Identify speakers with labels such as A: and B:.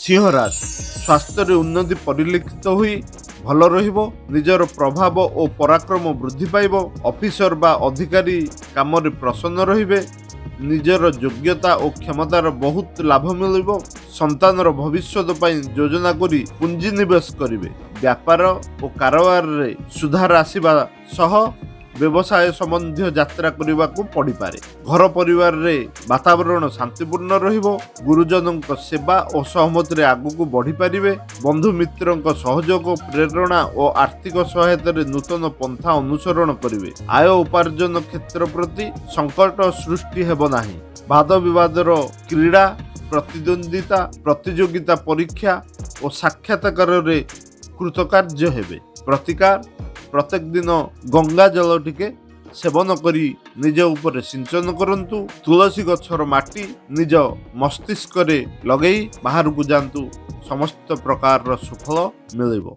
A: सिंह राशि स्वास्थ्य उन्नति परिलक्षित हुई भल रहिबो। निजर प्रभाव और पराक्रम वृद्धि पाइब। ऑफिसर बा अधिकारी काम रे प्रसन्न रहिबे। निजर योग्यता और क्षमतार बहुत लाभ मिलिब। संतानर भविष्यत पई योजना करी पुंजी निवेश करिवे। व्यापार और कारोबार रे सुधार आसीबा सह व्यवसाय संबंधी यात्रा करने को पड़ पारे। घर परिवार रे वातावरण शांतिपूर्ण रहिबो। गुरुजन सेवा और सहमति रे आगु बढ़ी पारिबे। बंधु मित्रों सहयोग प्रेरणा और आर्थिक सहायता रे नूतन पंथा अनुसरण करिवे। आय उपार्जन क्षेत्र प्रति संकट सृष्टि हेबो नाही। वाद विवादर क्रीड़ा प्रतिद्वंदिता प्रतियोगिता परीक्षा और साक्षात्कार रे कृतकार्य हेबे। प्रतिकार प्रत्येक दिन गंगा जल टिके सेवन करी निज ऊपर सिंचन करंतु। तुलसी गछर माटी निज मस्तिष्क रे लगेई बाहर को जांतु। समस्त प्रकार सुफल मिलिबो।